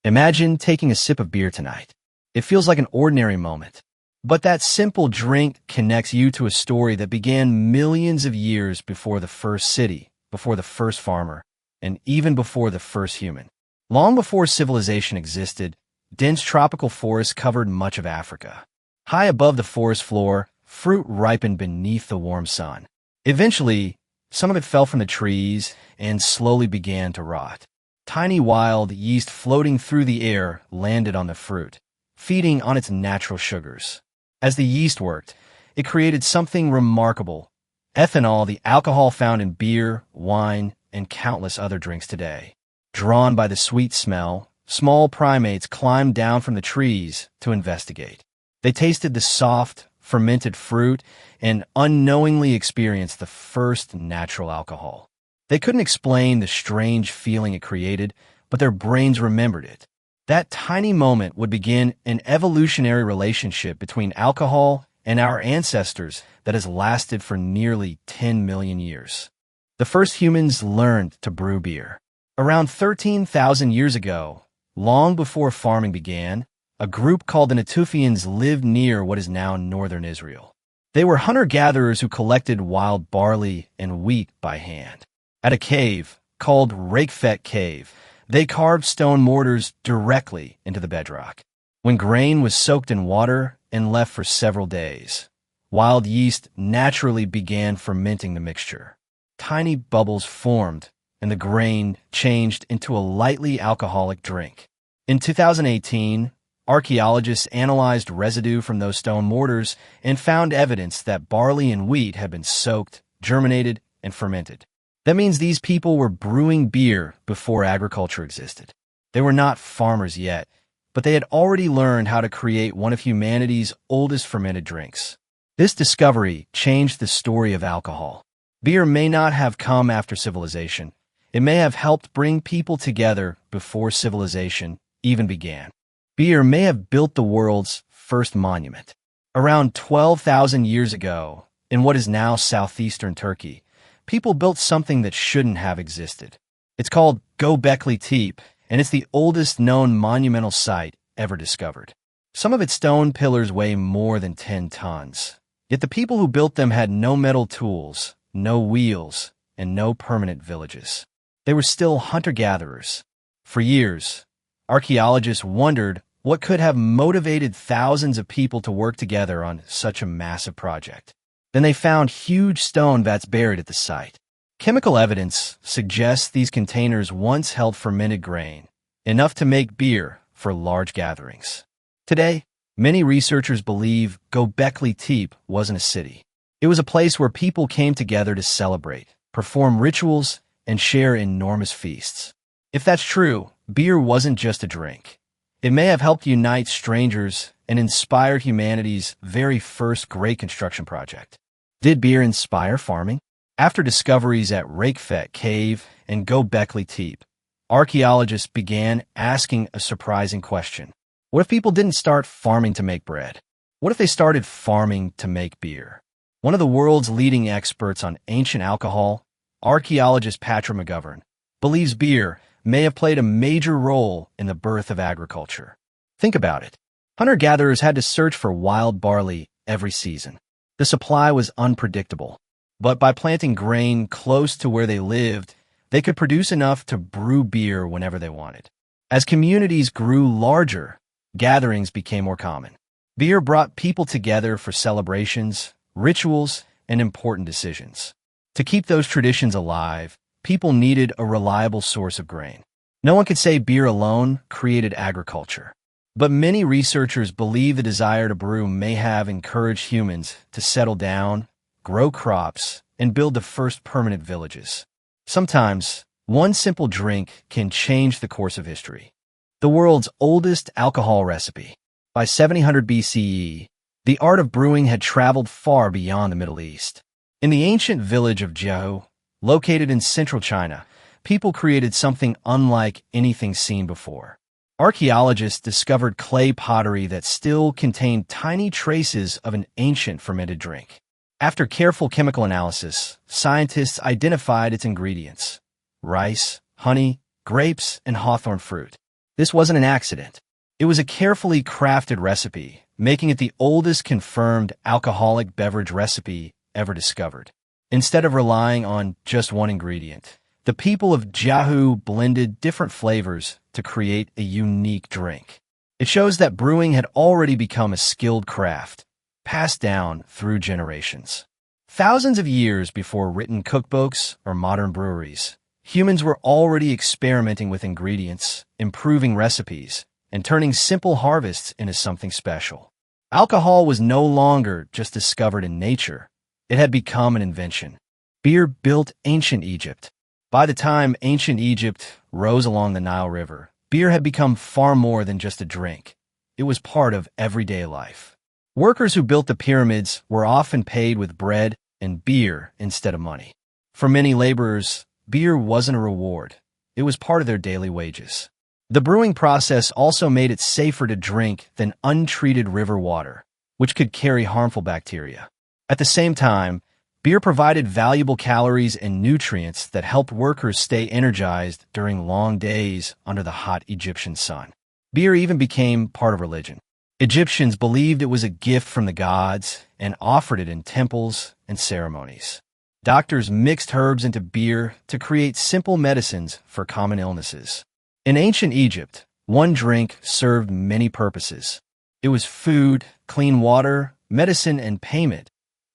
Imagine taking a sip of beer tonight. It feels like an ordinary moment. But that simple drink connects you to a story that began millions of years before the first city, before the first farmer, and even before the first human. Long before civilization existed, dense tropical forests covered much of Africa. High above the forest floor, fruit ripened beneath the warm sun. Eventually, some of it fell from the trees and slowly began to rot. Tiny wild yeast floating through the air landed on the fruit, feeding on its natural sugars. As the yeast worked, it created something remarkable: ethanol, the alcohol found in beer, wine, and countless other drinks today. Drawn by the sweet smell, small primates climbed down from the trees to investigate. They tasted the soft, fermented fruit and unknowingly experienced the first natural alcohol. They couldn't explain the strange feeling it created, but their brains remembered it. That tiny moment would begin an evolutionary relationship between alcohol and our ancestors that has lasted for nearly 10 million years. The first humans learned to brew beer. Around 13,000 years ago, long before farming began, a group called the Natufians lived near what is now northern Israel. They were hunter-gatherers who collected wild barley and wheat by hand. At a cave, called Rakefet Cave, they carved stone mortars directly into the bedrock. When grain was soaked in water and left for several days, wild yeast naturally began fermenting the mixture. Tiny bubbles formed, and the grain changed into a lightly alcoholic drink. In 2018, archaeologists analyzed residue from those stone mortars and found evidence that barley and wheat had been soaked, germinated, and fermented. That means these people were brewing beer before agriculture existed. They were not farmers yet, but they had already learned how to create one of humanity's oldest fermented drinks. This discovery changed the story of alcohol. Beer may not have come after civilization. It may have helped bring people together before civilization even began. Beer may have built the world's first monument. Around 12,000 years ago, in what is now southeastern Turkey, people built something that shouldn't have existed. It's called Göbekli Tepe, and it's the oldest known monumental site ever discovered. Some of its stone pillars weigh more than 10 tons. Yet the people who built them had no metal tools, no wheels, and no permanent villages. They were still hunter-gatherers. For years, archaeologists wondered what could have motivated thousands of people to work together on such a massive project. Then they found huge stone vats buried at the site. Chemical evidence suggests these containers once held fermented grain, enough to make beer for large gatherings. Today, many researchers believe Göbekli Tepe wasn't a city. It was a place where people came together to celebrate, perform rituals, and share enormous feasts. If that's true, beer wasn't just a drink. It may have helped unite strangers and inspired humanity's very first great construction project. Did beer inspire farming? After discoveries at Rakefet Cave and Göbekli Tepe, archaeologists began asking a surprising question. What if people didn't start farming to make bread? What if they started farming to make beer? One of the world's leading experts on ancient alcohol, archaeologist Patrick McGovern, believes beer may have played a major role in the birth of agriculture. Think about it. Hunter-gatherers had to search for wild barley every season. The supply was unpredictable, but by planting grain close to where they lived, they could produce enough to brew beer whenever they wanted. As communities grew larger, gatherings became more common. Beer brought people together for celebrations, rituals, and important decisions. To keep those traditions alive, people needed a reliable source of grain. No one could say beer alone created agriculture. But many researchers believe the desire to brew may have encouraged humans to settle down, grow crops, and build the first permanent villages. Sometimes, one simple drink can change the course of history. The world's oldest alcohol recipe. By 700 BCE, the art of brewing had traveled far beyond the Middle East. In the ancient village of Jiao, located in central China, people created something unlike anything seen before. Archaeologists discovered clay pottery that still contained tiny traces of an ancient fermented drink. After careful chemical analysis, scientists identified its ingredients: rice, honey, grapes, and hawthorn fruit. This wasn't an accident. It was a carefully crafted recipe, making it the oldest confirmed alcoholic beverage recipe ever discovered. Instead of relying on just one ingredient, the people of Jiahu blended different flavors to create a unique drink. It shows that brewing had already become a skilled craft, passed down through generations. Thousands of years before written cookbooks or modern breweries, humans were already experimenting with ingredients, improving recipes, and turning simple harvests into something special. Alcohol was no longer just discovered in nature. It had become an invention. Beer built ancient Egypt. By the time ancient Egypt rose along the Nile River, beer had become far more than just a drink. It was part of everyday life. Workers who built the pyramids were often paid with bread and beer instead of money. For many laborers, beer wasn't a reward. It was part of their daily wages. The brewing process also made it safer to drink than untreated river water, which could carry harmful bacteria. At the same time, beer provided valuable calories and nutrients that helped workers stay energized during long days under the hot Egyptian sun. Beer even became part of religion. Egyptians believed it was a gift from the gods and offered it in temples and ceremonies. Doctors mixed herbs into beer to create simple medicines for common illnesses. In ancient Egypt, one drink served many purposes. It was food, clean water, medicine, and payment,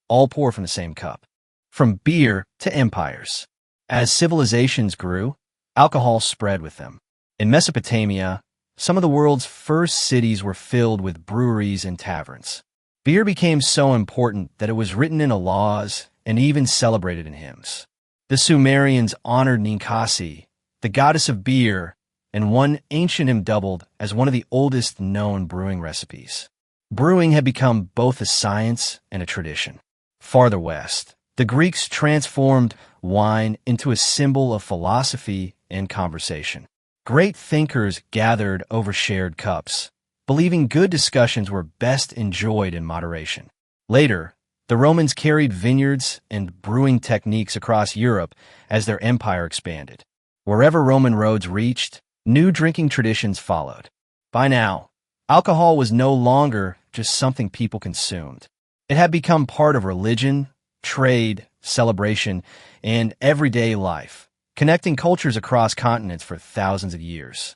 all poured from the same cup. From beer to empires. As civilizations grew, alcohol spread with them. In Mesopotamia, some of the world's first cities were filled with breweries and taverns. Beer became so important that it was written into laws and even celebrated in hymns. The Sumerians honored Ninkasi, the goddess of beer, and one ancient hymn doubled as one of the oldest known brewing recipes. Brewing had become both a science and a tradition. Farther west, the Greeks transformed wine into a symbol of philosophy and conversation. Great thinkers gathered over shared cups, believing good discussions were best enjoyed in moderation. Later, the Romans carried vineyards and brewing techniques across Europe as their empire expanded. Wherever Roman roads reached, new drinking traditions followed. By now, alcohol was no longer just something people consumed. It had become part of religion, trade, celebration, and everyday life, connecting cultures across continents for thousands of years.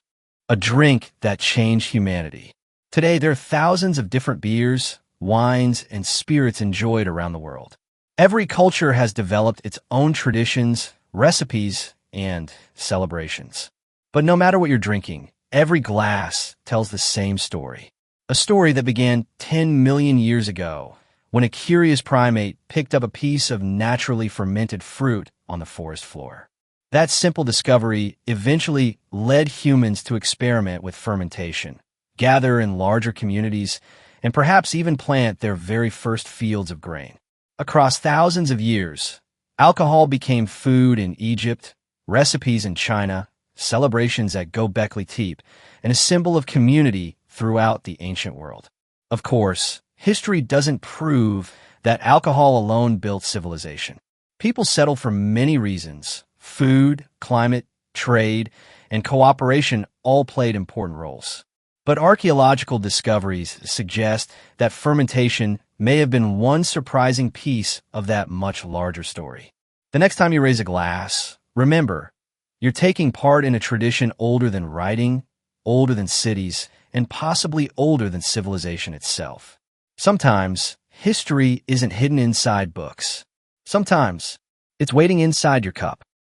A drink that changed humanity. Today, there are thousands of different beers, wines, and spirits enjoyed around the world. Every culture has developed its own traditions, recipes, and celebrations. But no matter what you're drinking, every glass tells the same story. A story that began 10 million years ago when a curious primate picked up a piece of naturally fermented fruit on the forest floor. That simple discovery eventually led humans to experiment with fermentation, gather in larger communities, and perhaps even plant their very first fields of grain. Across thousands of years, alcohol became food in Egypt, recipes in China, celebrations at Göbekli Tepe, and a symbol of community throughout the ancient world. Of course, history doesn't prove that alcohol alone built civilization. People settled for many reasons. Food, climate, trade, and cooperation all played important roles. But archaeological discoveries suggest that fermentation may have been one surprising piece of that much larger story. The next time you raise a glass, remember, you're taking part in a tradition older than writing, older than cities, and possibly older than civilization itself. Sometimes, history isn't hidden inside books. Sometimes, it's waiting inside your cup.